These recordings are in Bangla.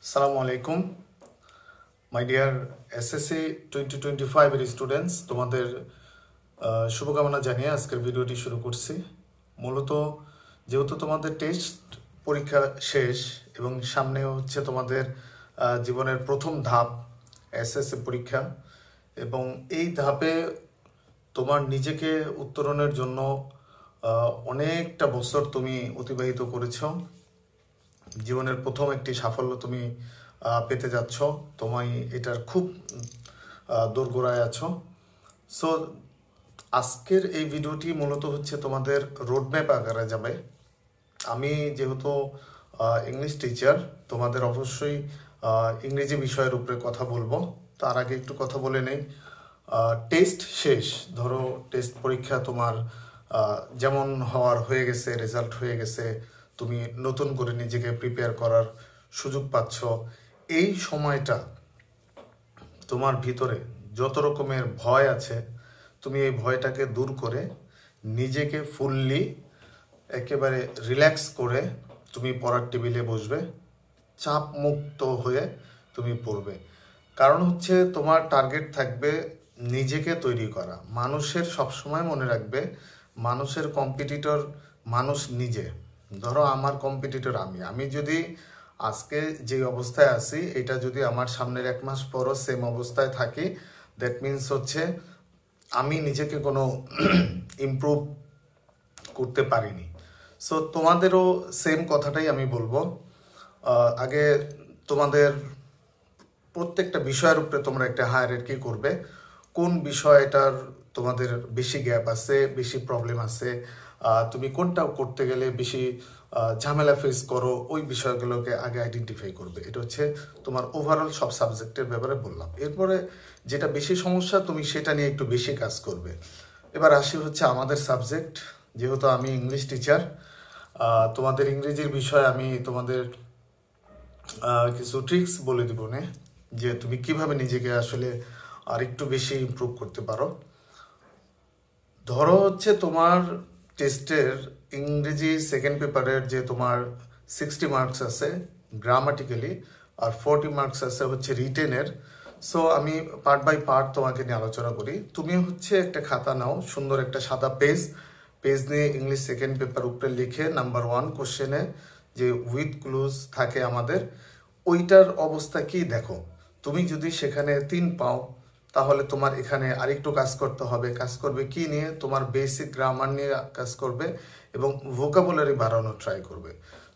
আসসালামু আলাইকুম মাই ডিয়ার এসএসসি 2025 এর স্টুডেন্টস, তোমাদের শুভকামনা জানিয়ে আজকের ভিডিওটি শুরু করছি। মূলত যেহেতু তোমাদের টেস্ট পরীক্ষা শেষ এবং সামনে হচ্ছে তোমাদের জীবনের প্রথম ধাপ এসএসসি পরীক্ষা, এবং এই ধাপে তোমার নিজেকে উত্তরণের জন্য অনেকটা বছর তুমি অতিবাহিত করেছো। জীবনের প্রথম একটি সাফল্য তুমি পেতে যাচ্ছ, তোমায় এটার খুব দোরগোড়ায় আছো। সো আজকের এই ভিডিওটি মূলত হচ্ছে তোমাদের রোডম্যাপ আকারে যাবে। আমি যেহেতু ইংলিশ টিচার, তোমাদের অবশ্যই ইংরেজি বিষয়ের উপরে কথা বলবো। তার আগে একটু কথা বলে নেই। টেস্ট শেষ, ধরো টেস্ট পরীক্ষা তোমার যেমন হওয়ার হয়ে গেছে, রেজাল্ট হয়ে গেছে, তুমি নতুন করে নিজেকে প্রিপেয়ার করার সুযোগ পাচ্ছ। এই সময়টা তোমার ভিতরে যত রকমের ভয় আছে, তুমি এই ভয়টাকে দূর করে নিজেকে ফুললি একেবারে রিল্যাক্স করে তুমি পড়ার টেবিলে বসবে, চাপ মুক্ত হয়ে তুমি পড়বে। কারণ হচ্ছে তোমার টার্গেট থাকবে নিজেকে তৈরি করা। মানুষের সবসময় মনে রাখবে, মানুষের কম্পিটিটর মানুষ নিজে। ধরো আমার কম্পিটিটর আমি যদি আজকে যে অবস্থায় আছি, এটা যদি আমার সামনের 1 মাস পরও সেম অবস্থায় থাকি, দ্যাট মিনস হচ্ছে আমি নিজেকে কোনো ইমপ্রুভ করতে পারিনি। সো তোমাদেরও সেম কথাটাই আমি বলবো। আগে তোমাদের প্রত্যেকটা বিষয়ের উপরে তোমরা একটা হায়ারার্কি করবে, কোন বিষয়টার তোমাদের বেশি গ্যাপ আছে, বেশি প্রবলেম আছে, তুমি কোনটা করতে গেলে বেশি ঝামেলা ফেস করো, ওই বিষয়গুলোকে আগে আইডেন্টিফাই করবে। এটা হচ্ছে তোমার ওভারঅল সব সাবজেক্টের ব্যাপারে বললাম। এরপরে যেটা বেশি সমস্যা, তুমি সেটা নিয়ে একটু বেশি কাজ করবে। এবার আসি হচ্ছে আমাদের সাবজেক্ট। যেহেতু আমি ইংলিশ টিচার, তোমাদের ইংরেজির বিষয়ে আমি তোমাদের কিছু ট্রিক্স বলে দিব না, যে তুমি কিভাবে নিজেকে আসলে আর একটু বেশি ইমপ্রুভ করতে পারো। ধরো হচ্ছে তোমার টেস্টের ইংরেজি সেকেন্ড পেপারের যে তোমার 60 মার্কস আছে গ্রামাটিক্যালি, আর 40 মার্কস আছে হচ্ছে রিটেনের। সো আমি পার্ট বাই পার্ট তোমাকে নিয়ে আলোচনা করি। তুমি হচ্ছে একটা খাতা নাও, সুন্দর একটা সাদা পেজ নিয়ে ইংলিশ সেকেন্ড পেপার উপরে লিখে নাম্বার 1 কোশ্চেনে যে উইথ ক্লুজ থাকে আমাদের, ওইটার অবস্থা কি দেখো। তুমি যদি সেখানে 3 পাও, তাহলে তোমার এখানে আরেকটু কাজ করতে হবে। কাজ করবে কি নিয়ে? তোমার বেসিক গ্রামার নিয়ে কাজ করবে এবং ভোকাবুলারি বাড়ানোর ট্রাই করবে।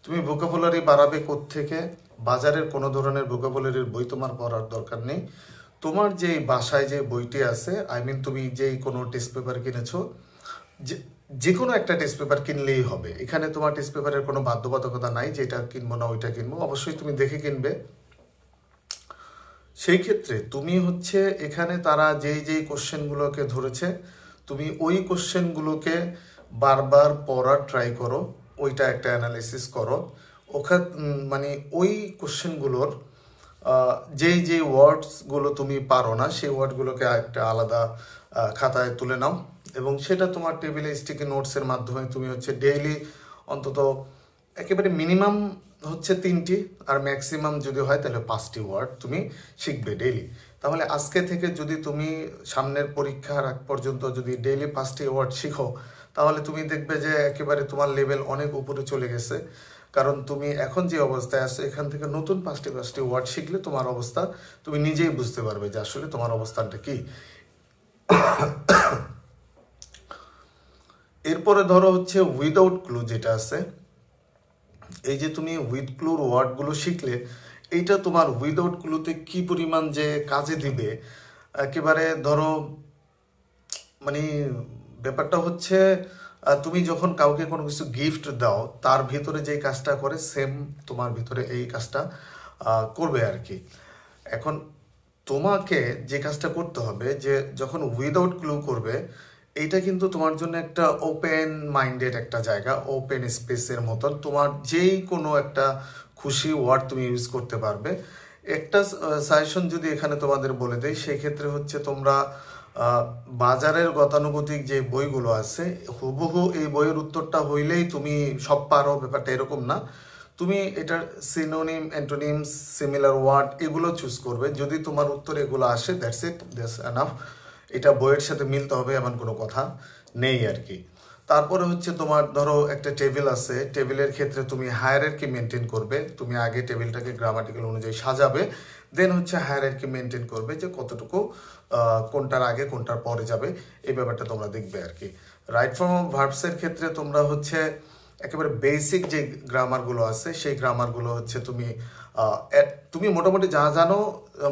তুমি ভোকাবুলারি বাড়াবে কোত্থেকে? বাজারের কোনো ধরনের ভোকাবুলারির বই তোমার পড়ার দরকার নেই। তোমার যে বাসায় যে বইটি আছে, তুমি যেই কোনো টেস্ট পেপার কিনেছো, যে কোনো একটা টেস্ট পেপার কিনলেই হবে। এখানে তোমার টেস্ট পেপারের কোনো বাধ্যবাধকতা নাই যে এটা কিনবো না ওইটা কিনবো, অবশ্যই তুমি দেখে কিনবে। সেই ক্ষেত্রে তুমি হচ্ছে এখানে তারা যেই কোশ্চেনগুলোকে ধরেছে, তুমি ওই কোশ্চেনগুলোকে বারবার পড়ার ট্রাই করো, ওইটা একটা অ্যানালিসিস করো। মানে ওই কোশ্চেনগুলোর যেই ওয়ার্ডসগুলো তুমি পারো না, সেই ওয়ার্ডগুলোকে একটা আলাদা খাতায় তুলে নাও, এবং সেটা তোমার টেবিলে স্টিকি নোটসের মাধ্যমে তুমি হচ্ছে ডেইলি অন্তত একেবারে মিনিমাম হচ্ছে 3টি, আর ম্যাক্সিমাম যদি হয় তাহলে 5টি ওয়ার্ড তুমি শিখবে ডেইলি। তাহলে আজকে থেকে যদি তুমি সামনের পরীক্ষার আগ পর্যন্ত যদি ডেইলি 5টি ওয়ার্ড শিখো, তাহলে তুমি দেখবে যে একেবারে তোমার লেভেল অনেক উপরে চলে গেছে। কারণ তুমি এখন যে অবস্থায় আছো, এখান থেকে নতুন 5টি ওয়ার্ড শিখলে তোমার অবস্থা তুমি নিজেই বুঝতে পারবে যে আসলে তোমার অবস্থানটা কি। এরপরে ধরো হচ্ছে উইদাউট ক্লু যেটা আছে, এই যে তুমি উইথ ক্লুর ওয়ার্ডগুলো শিখলে, এইটা তোমার উইদাউট ক্লুতে কি পরিমাণ যে কাজে দিবে একেবারে। ধরো মানে ব্যাপারটা হচ্ছে, তুমি যখন কাউকে কোনো কিছু গিফট দাও, তার ভিতরে যেই কাজটা করে সেম তোমার ভিতরে এই কাজটা করবে আর কি। এখন তোমাকে যে কাজটা করতে হবে, যে যখন উইদাউট ক্লু করবে, এইটা কিন্তু তোমার জন্য একটা ওপেন মাইন্ডেড একটা জায়গা, ওপেন স্পেসের মতন। তোমার যেই কোনো একটা খুশি ওয়ার্ড তুমি ইউজ করতে পারবে। একটা সাজেশন যদি এখানে তোমাদের বলে দেয়, সেই ক্ষেত্রে হচ্ছে তোমরা বাজারের গতানুগতিক যে বইগুলো আছে, হুবহু এই বইয়ের উত্তরটা হইলেই তুমি সব পারো, ব্যাপারটা এরকম না। তুমি এটার সিনোনিম, অ্যান্টোনিমস, সিমিলার ওয়ার্ড এগুলো চুজ করবে। যদি তোমার উত্তর এগুলো আসে, দ্যাটস ইট, দ্যাটস এনাফ। এটা বইয়ের সাথে মিলতে হবে এমন কোনো কথা নেই আর কি। তারপরে হচ্ছে তোমার ধরো একটা টেবিল আছে, টেবিলের ক্ষেত্রে তুমি হায়ারার্কি মেনটেন করবে। তুমি আগে টেবিলটাকে গ্রামাটিক্যাল অনুযায়ী সাজাবে, দেন হচ্ছে হায়ারার্কি মেনটেন করবে যে কতটুকু কোনটার আগে কোনটার পরে যাবে, এই ব্যাপারটা তোমরা দেখবে আর কি। রাইট ফর্ম অফ ভার্বসের ক্ষেত্রে তোমরা হচ্ছে একেবারে বেসিক যে গ্রামারগুলো আছে সেই গ্রামারগুলো হচ্ছে তুমি মোটামুটি যা জানো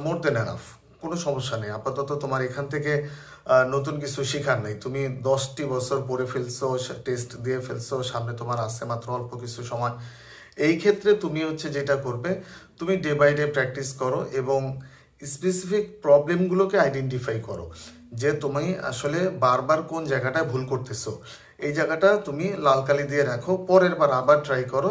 মোর দেন এনাফ, কোনো সমস্যা নেই। আপাতত তোমার এখান থেকে নতুন কিছু শেখার নেই। তুমি 10টি বছর পড়ে ফেলছো, টেস্ট দিয়ে ফেলছো, সামনে তোমার আছে মাত্র অল্প কিছু সময়। এই ক্ষেত্রে তুমি হচ্ছে যেটা করবে, তুমি ডে বাই ডে প্র্যাকটিস করো এবং স্পেসিফিক প্রবলেমগুলোকে আইডেন্টিফাই করো যে তুমি আসলে বারবার কোন জায়গাটায় ভুল করতেছো। এই জায়গাটা তুমি লাল কালি দিয়ে রাখো, পরের বার আবার ট্রাই করো,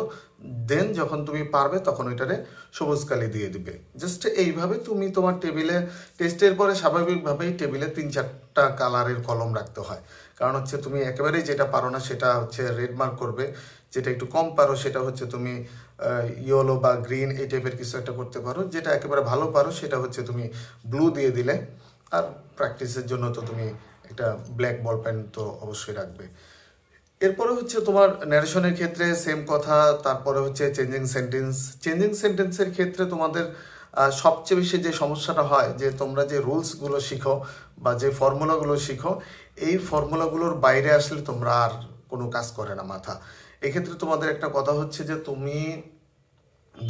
দেন যখন তুমি পারবে তখন ওইটারে সবুজ কালি দিয়ে দিবে। জাস্ট এইভাবে তুমি তোমার টেবিলে, টেস্টের পরে স্বাভাবিকভাবেই টেবিলে 3-4টা কালারের কলম রাখতে হয়। কারণ হচ্ছে তুমি একেবারেই যেটা পারো না সেটা হচ্ছে রেড মার্ক করবে, যেটা একটু কম পারো সেটা হচ্ছে তুমি ইয়েলো বা গ্রিন এই টাইপের কিছু একটা করতে পারো। যেটা একেবারে ভালো পারো সেটা হচ্ছে তুমি ব্লু দিয়ে দিলে। আর প্র্যাকটিসের জন্য তো তুমি একটা ব্ল্যাক বল পেন তো অবশ্যই রাখবে। এরপরে হচ্ছে তোমার ন্যারেশনের ক্ষেত্রে সেম কথা। তারপরে হচ্ছে চেঞ্জিং সেন্টেন্স। চেঞ্জিং সেন্টেন্সের ক্ষেত্রে তোমাদের সবচেয়ে বেশি যে সমস্যাটা হয় যে তোমরা যে রুলসগুলো শিখো বা যে ফর্মুলাগুলো শিখো, এই ফর্মুলাগুলোর বাইরে আসলে তোমরা আর কোনো কাজ করে না মাথা। এক্ষেত্রে তোমাদের একটা কথা হচ্ছে যে তুমি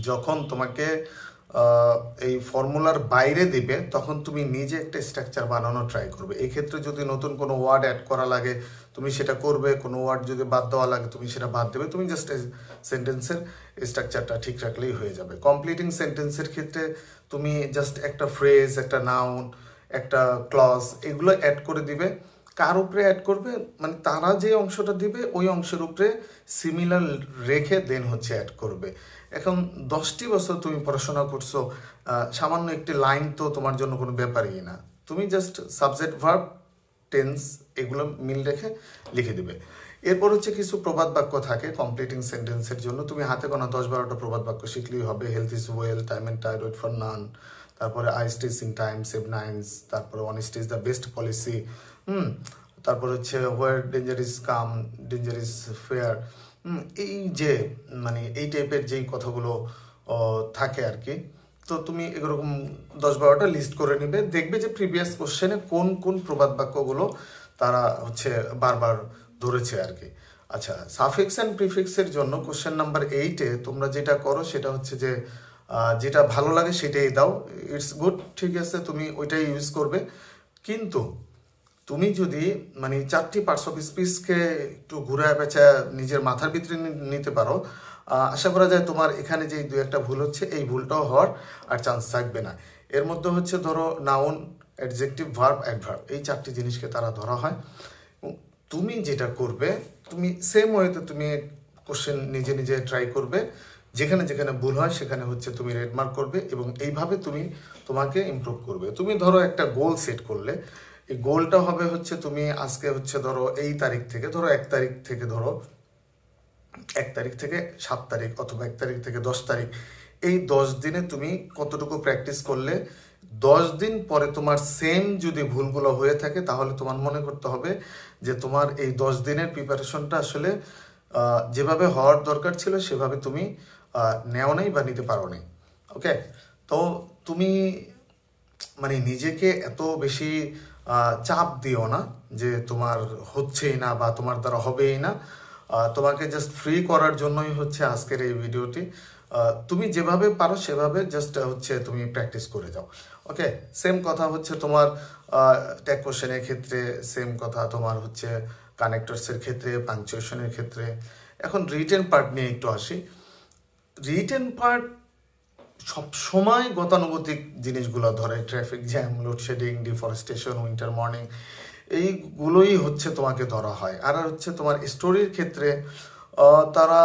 যখন তোমাকে এই ফর্মুলার বাইরে দিবে তখন তুমি নিজে একটা স্ট্রাকচার বানানো ট্রাই করবে। এই ক্ষেত্রে যদি নতুন কোনো ওয়ার্ড অ্যাড করা লাগে তুমি সেটা করবে, কোনো ওয়ার্ড যদি বাদ দেওয়া লাগে তুমি সেটা বাদ দেবে। তুমি জাস্ট সেন্টেন্সের স্ট্রাকচারটা ঠিক রাখলেই হয়ে যাবে। কমপ্লিটিং সেন্টেন্সের ক্ষেত্রে তুমি জাস্ট একটা ফ্রেজ, একটা নাউন, একটা ক্লজ এগুলো অ্যাড করে দিবে। কার উপরে অ্যাড করবে, মানে তারা যে অংশটা দিবে ওই অংশের উপরে সিমিলার রেখে দেন হচ্ছে অ্যাড করবে। এখন 10টি বছর তুমি পড়াশোনা করছো, সামান্য একটি লাইন তো তোমার জন্য কোনো ব্যাপারই না। তুমি জাস্ট সাবজেক্ট, ভার্ব, টেন্স এগুলো মিল রেখে লিখে দিবে। এরপর হচ্ছে কিছু প্রবাদ বাক্য থাকে কমপ্লিটিং সেন্টেন্সের জন্য। তুমি হাতে গোনা 10-12টা প্রবাদ বাক্য শিখলেই হবে। Health is wealth, time and tide wait for none, তারপরে a stitch in time, save nines, তারপরে honesty is the best policy, তারপর হচ্ছে where danger is come, danger is fair. এই যে মানে এই টাইপের যেই কথাগুলো থাকে আর কি। তো তুমি এরকম 10-12টা লিস্ট করে নিবে, দেখবে যে প্রিভিয়াস কোশ্চেনে কোন কোন প্রবাদ বাক্যগুলো তারা হচ্ছে বারবার ধরেছে আর কি। আচ্ছা, সাফিক্স অ্যান্ড প্রিফিক্সের জন্য কোশ্চেন নাম্বার 8-এ তোমরা যেটা করো সেটা হচ্ছে যে যেটা ভালো লাগে সেটাই দাও। ইটস গুড, ঠিক আছে, তুমি ওইটাই ইউজ করবে। কিন্তু তুমি যদি মানে 4টি পার্টস অফ স্পিচকে একটু ঘুরায় পেঁচা নিজের মাথার ভিতরে নিতে পারো, আশা করা যায় তোমার এখানে যে 2-1টা ভুল হচ্ছে এই ভুলটাও হওয়ার আর চান্স থাকবে না। এর মধ্যে হচ্ছে ধরো নাউন, অ্যাডজেক্টিভ, ভার্ব, অ্যাডভার্ব, এই 4টি জিনিসকে তারা ধরা হয়। তুমি যেটা করবে, তুমি সেম ওয়েতে তুমি কোশ্চেন নিজে নিজে ট্রাই করবে। যেখানে যেখানে ভুল হয় সেখানে হচ্ছে তুমি রেড মার্ক করবে এবং এইভাবে তুমি তোমাকে ইমপ্রুভ করবে। তুমি ধরো একটা গোল সেট করলে, এই গোলটা হবে হচ্ছে তুমি আজকে হচ্ছে ধরো এই তারিখ থেকে, ধরো 1 তারিখ থেকে, ধরো 1 তারিখ থেকে 7 তারিখ অথবা 1 তারিখ থেকে 10 তারিখ, এই 10 দিনে তুমি কতটুকু প্র্যাকটিস করলে 10 দিন পরে তোমার সেম যদি ভুলগুলো হয়ে থাকে তাহলে তোমার মনে করতে হবে যে তোমার এই 10 দিনের প্রিপারেশনটা আসলে যেভাবে হওয়ার দরকার ছিল সেভাবে তুমি নেও নাই বা নিতে পারো নাই। ওকে, তো তুমি মানে নিজেকে এত বেশি চাপ দিও না যে তোমার হচ্ছেই না বা তোমার দ্বারা হবেই না। তোমাকে জাস্ট ফ্রি করার জন্যই হচ্ছে আজকের এই ভিডিওটি। তুমি যেভাবে পারো সেভাবে জাস্ট হচ্ছে তুমি প্র্যাকটিস করে যাও। ওকে, সেম কথা হচ্ছে তোমার ট্যাগ কোশ্চেনের ক্ষেত্রে, সেম কথা তোমার হচ্ছে কানেক্টরসের ক্ষেত্রে, পাংচুয়েশনের ক্ষেত্রে। এখন রিটেন পার্ট নিয়ে একটু আসি। রিটেন পার্ট সবসময় গতানুগতিক জিনিসগুলো ধরে, traffic jam, load shedding, deforestation, winter morning, এইগুলোই হচ্ছে তোমাকে ধরা হয়। আর হচ্ছে তোমার স্টোরির ক্ষেত্রে তারা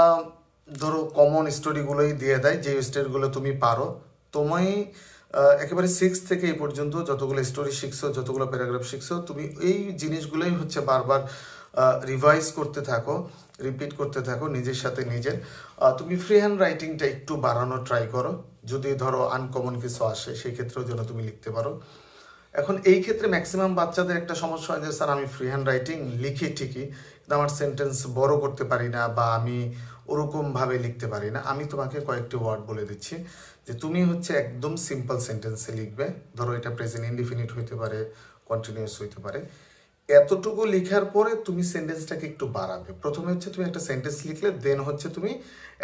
ধরো কমন স্টোরিগুলোই দিয়ে দেয়, যে স্টোরিগুলো তুমি পারো। তুমি একেবারে 6 থেকে এই পর্যন্ত যতগুলো স্টোরি শিখছো, যতগুলো প্যারাগ্রাফ শিখছো, তুমি এই জিনিসগুলোই হচ্ছে বারবার রিভাইজ করতে থাকো, রিপিট করতে থাকো নিজের সাথে নিজের। তুমি ফ্রি হ্যান্ড রাইটিংটা একটু বাড়ানো ট্রাই করো, যদি ধরো আনকমন কিছু আসে সেই ক্ষেত্রেও যেন তুমি লিখতে পারো। এখন এই ক্ষেত্রে ম্যাক্সিমাম বাচ্চাদের একটা সমস্যা হয় যে স্যার আমি ফ্রি হ্যান্ড রাইটিং লিখি ঠিকই, কিন্তু আমার সেন্টেন্স বড় করতে পারি না বা আমি ওরকমভাবে লিখতে পারি না। আমি তোমাকে কয়েকটি ওয়ার্ড বলে দিচ্ছি যে তুমি হচ্ছে একদম সিম্পল সেন্টেন্সে লিখবে। ধরো এটা প্রেজেন্ট ইনডিফিনিট হইতে পারে, কন্টিনিউয়াস হইতে পারে। এতটুকু লেখার পরে তুমি সেন্টেন্সটাকে একটু বাড়াবে। প্রথমে হচ্ছে তুমি একটা সেন্টেন্স লিখলে, দেন হচ্ছে তুমি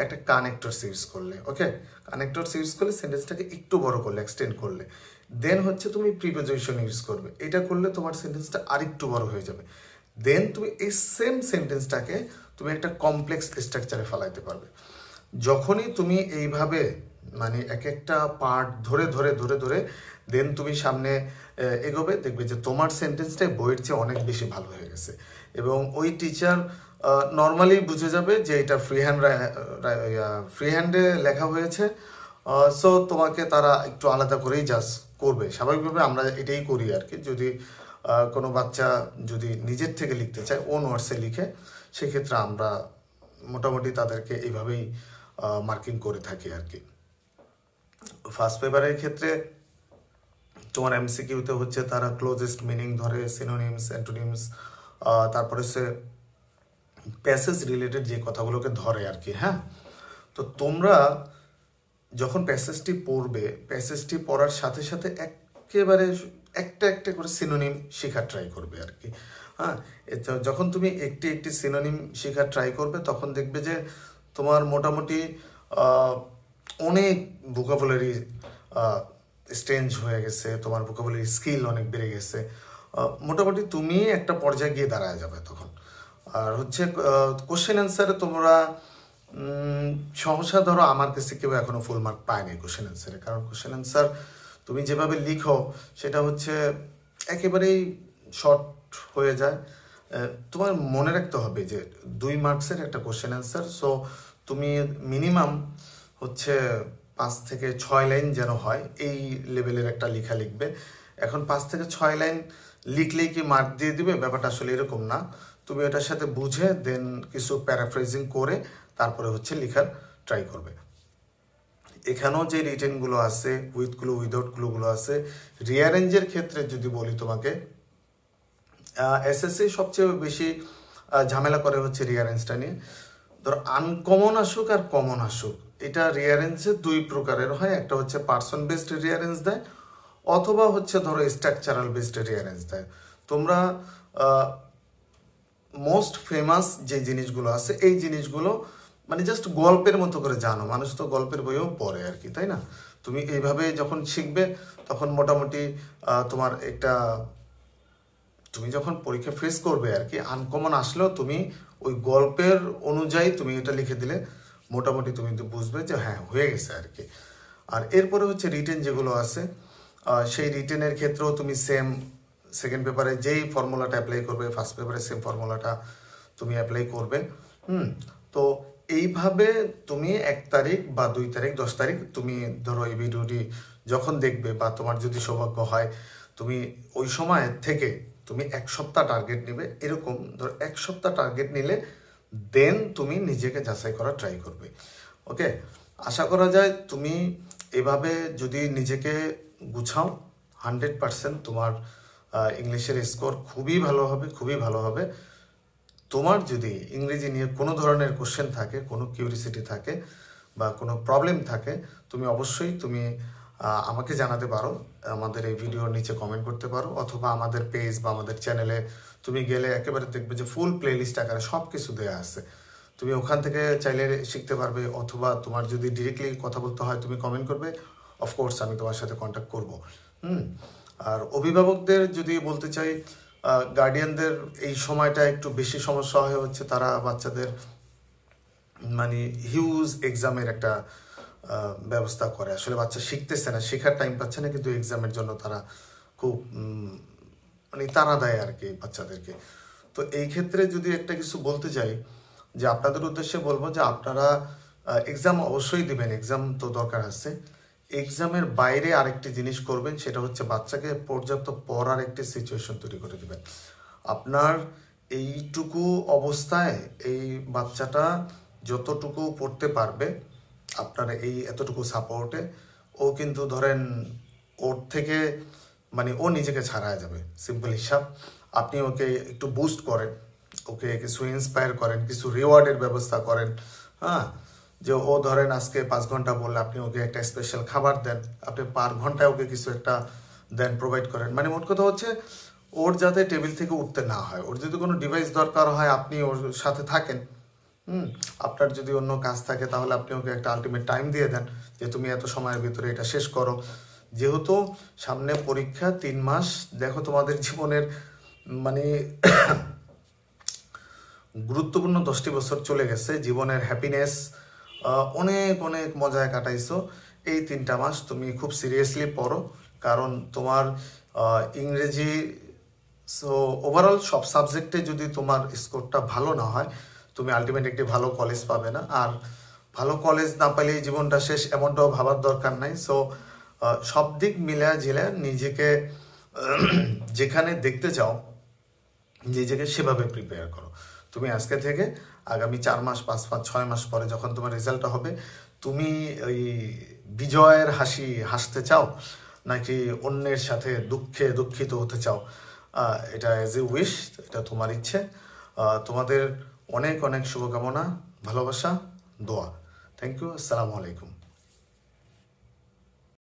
একটা কানেক্টরস ইউজ করলে, ওকে? কানেক্টরস ইউজ করলে সেন্টেন্সটাকে একটু বড় করলে, এক্সটেন্ড করলে, দেন হচ্ছে তুমি প্রিপোজিশন ইউজ করবে। এটা করলে তোমার সেন্টেন্সটা আরেকটু বড় হয়ে যাবে। দেন তুমি এই সেম সেন্টেন্সটাকে তুমি একটা কমপ্লেক্স স্ট্রাকচারে ফেলাইতে পারবে। যখনই তুমি এইভাবে মানে এক একটা পার্ট ধরে ধরে ধরে ধরে দেন তুমি সামনে এগোবে, দেখবে যে তোমার সেন্টেন্সটাই বইয়ের চেয়ে অনেক বেশি ভালো হয়ে গেছে। এবং ওই টিচার নর্মালি বুঝে যাবে যে এটা ফ্রি হ্যান্ডে লেখা হয়েছে, সো তোমাকে তারা একটু আলাদা করেই জাজ করবে। স্বাভাবিকভাবে আমরা এটাই করি আর কি। যদি কোনো বাচ্চা যদি নিজের থেকে লিখতে চায়, ওন ওয়ার্ডসে লিখে, সেক্ষেত্রে আমরা মোটামুটি তাদেরকে এইভাবেই মার্কিং করে থাকি আর কি। ফার্স্ট পেপারের ক্ষেত্রে তোমার এমসিকিউতে হচ্ছে তারা ক্লোজেস্ট মিনিং ধরে, সিনোনিমস, অ্যান্টোনিমস, তারপরে সে প্যাসেজ রিলেটেড যে কথাগুলোকে ধরে আর কি। হ্যাঁ, তো তোমরা যখন প্যাসেজটি পড়বে, প্যাসেজটি পড়ার সাথে সাথে একেবারে একটা একটা করে সিনোনিম শেখার ট্রাই করবে আর কি। হ্যাঁ, যখন তুমি একটি একটি সিনোনিম শেখার ট্রাই করবে, তখন দেখবে যে তোমার মোটামুটি অনেক ভোকাবুলারি স্ট্রেঞ্জ হয়ে গেছে, তোমার ভোকাবুলারি স্কিল অনেক বেড়ে গেছে। মোটামুটি তুমি একটা পর্যায়ে গিয়ে দাঁড়ায় যাবে তখন। আর হচ্ছে কোশ্চেন অ্যান্সারে তোমরা সহসা ধরো আমার কাছে কেউ এখনো ফুল মার্ক পায়নি কোশ্চেন অ্যান্সারে, কারণ কোশ্চেন অ্যান্সার তুমি যেভাবে লিখো সেটা হচ্ছে একেবারেই শর্ট হয়ে যায়। তোমার মনে রাখতে হবে যে 2 মার্কসের একটা কোশ্চেন অ্যান্সার, সো তুমি মিনিমাম হচ্ছে 5 থেকে 6 লাইন যেন হয়, এই লেভেলের একটা লেখা লিখবে। এখন 5 থেকে 6 লাইন লিখলেই কি মার্ক দিয়ে দিবে? ব্যাপারটা আসলে এরকম না। তুমি এটার সাথে বুঝে দেন কিছু প্যারাফ্রেজিং করে তারপরে হচ্ছে লেখার ট্রাই করবে। এখানেও যে রিটেনগুলো আছে, উইথ ক্লু উইদাউট ক্লুগুলো আছে। রিয়ারেঞ্জের ক্ষেত্রে যদি বলি তোমাকে, এসএসসি সবচেয়ে বেশি ঝামেলা করে হচ্ছে রিয়ারেঞ্জটা নিয়ে। ধর আনকমন আসুক আর কমন আসুক, এটা রিয়ারেঞ্জে 2 প্রকারের হয়। একটা হচ্ছে পার্সন বেসড রিয়ারেঞ্জ দেয়, অথবা হচ্ছে ধরো স্ট্রাকচারাল বেসড রিয়ারেঞ্জ দেয়। তোমরা মোস্ট ফেমাস যে জিনিসগুলো আছে, এই জিনিসগুলো মানে জাস্ট গল্পের মতো করে জানো। মানুষ তো গল্পের বইও পড়ে আর কি, তাই না? তুমি এইভাবে যখন শিখবে তখন মোটামুটি তোমার একটা, তুমি যখন পরীক্ষা ফেস করবে আর কি, আনকমন আসলেও তুমি ওই গল্পের অনুযায়ী তুমি এটা লিখে দিলে মোটামুটি তুমি বুঝবে যে হ্যাঁ হয়ে গেছে আর কি। আর এরপরে হচ্ছে রিটেন যেগুলো আছে, সেই রিটেনের ক্ষেত্রেও তুমি সেম সেকেন্ড পেপারে যেই ফর্মুলাটা অ্যাপ্লাই করবে, ফার্স্ট পেপারে সেম ফর্মুলাটা তুমি অ্যাপ্লাই করবে। তো এইভাবে তুমি 1 তারিখ বা 2 তারিখ, 10 তারিখ তুমি ধরো এই ভিডিওটি যখন দেখবে, বা তোমার যদি সৌভাগ্য হয় তুমি ওই সময় থেকে তুমি 1 সপ্তাহ টার্গেট নেবে। এরকম ধরো 1 সপ্তাহ টার্গেট নিলে দেন তুমি নিজেকে যাচাই করার ট্রাই করবে। ওকে, আশা করা যায় তুমি এভাবে যদি নিজেকে গুছাও, 100% তোমার ইংলিশের স্কোর খুবই ভালো হবে, খুবই ভালো হবে। তোমার যদি ইংরেজি নিয়ে কোনো ধরনের কোশ্চেন থাকে, কোনো কিউরিসিটি থাকে বা কোনো প্রবলেম থাকে, তুমি অবশ্যই তুমি আমাকে জানাতে পারো। আমাদের এই ভিডিওর নিচে কমেন্ট করতে পারো, অথবা আমাদের পেজ বা আমাদের চ্যানেলে তুমি গেলে একেবারে দেখবে যে ফুল প্লেলিস্ট আকারে সব কিছু দেওয়া আছে। তুমি ওখান থেকে চাইলে শিখতে পারবে, অথবা তোমার যদি ডিরেক্টলি কথা বলতে হয় তুমি কমেন্ট করবে, অফকোর্স আমি তোমার সাথে কন্ট্যাক্ট করবো। আর অভিভাবকদের যদি বলতে চাই, গার্ডিয়ানদের এই সময়টা একটু বেশি সমস্যা হয়ে হচ্ছে, তারা বাচ্চাদের মানে হিউজ এক্সামের একটা ব্যবস্থা করে। আসলে বাচ্চা শিখতেছে না, শেখার টাইম পাচ্ছে না, কিন্তু এক্সামের জন্য তারা খুব মানে তাড়া দেয় আর কি বাচ্চাদেরকে। তো এই ক্ষেত্রে যদি একটা কিছু বলতে চাই, যে আপনাদের উদ্দেশ্যে বলবো যে আপনারা এক্সাম অবশ্যই দিবেন, এক্সাম তো দরকার আছে। এক্সামের বাইরে আরেকটি জিনিস করবেন, সেটা হচ্ছে বাচ্চাকে পর্যাপ্ত পড়ার একটি সিচুয়েশন তৈরি করে দিবেন। আপনার এইটুকু অবস্থায় এই বাচ্চাটা যতটুকু পড়তে পারবে আপনার এই এতটুকু সাপোর্টে ও কিন্তু ধরেন ওর থেকে মানে ও নিজেকে ছাড়ায় যাবে, সিম্পল হিসাব। আপনি ওকে একটু বুস্ট করেন, ওকে কিছু ইন্সপায়ার করেন, কিছু রিওয়ার্ডের ব্যবস্থা করেন। হ্যাঁ, যে ও ধরেন আজকে 5 ঘন্টা বললে আপনি ওকে একটা স্পেশাল খাবার দেন, আপনি পার ঘন্টায় ওকে কিছু একটা দেন, প্রোভাইড করেন। মানে মোট কথা হচ্ছে ওর যাতে টেবিল থেকে উঠতে না হয়, ওর যদি কোনো ডিভাইস দরকার হয় আপনি ওর সাথে থাকেন। আপনার যদি অন্য কাজ থাকে তাহলে আপনি ওকে একটা আলটিমেট টাইম দিয়ে দেন যে তুমি এত সময়ের ভিতরে এটা শেষ করো। যেহেতু সামনে পরীক্ষা 3 মাস, দেখো তোমাদের জীবনের মানে গুরুত্বপূর্ণ 10টি বছর চলে গেছে, জীবনের হ্যাপিনেস অনেক অনেক মজায় কাটাইছো। এই 3টা মাস তুমি খুব সিরিয়াসলি পড়ো, কারণ তোমার ইংরেজি সো ওভারঅল সব সাবজেক্টে যদি তোমার স্কোরটা ভালো না হয় তুমি আলটিমেট একটি ভালো কলেজ পাবে না। আর ভালো কলেজ না পেলেই জীবনটা শেষ এমনটাও ভাবার দরকার নাই। সো সব দিক মিলায় জিলে নিজেকে যেখানে দেখতে চাও নিজেকে সেভাবে প্রিপেয়ার করো। তুমি আজকে থেকে আগামী 4 মাস 5 মাস 6 মাস পরে যখন তোমার রেজাল্টটা হবে, তুমি ওই বিজয়ের হাসি হাসতে চাও নাকি অন্যের সাথে দুঃখে দুঃখিত হতে চাও, এটা অ্যাজ এ উইশ, এটা তোমার ইচ্ছে। তোমাদের অনেক অনেক শুভকামনা, ভালোবাসা, দোয়া। Thank you. আসসালামু আলাইকুম।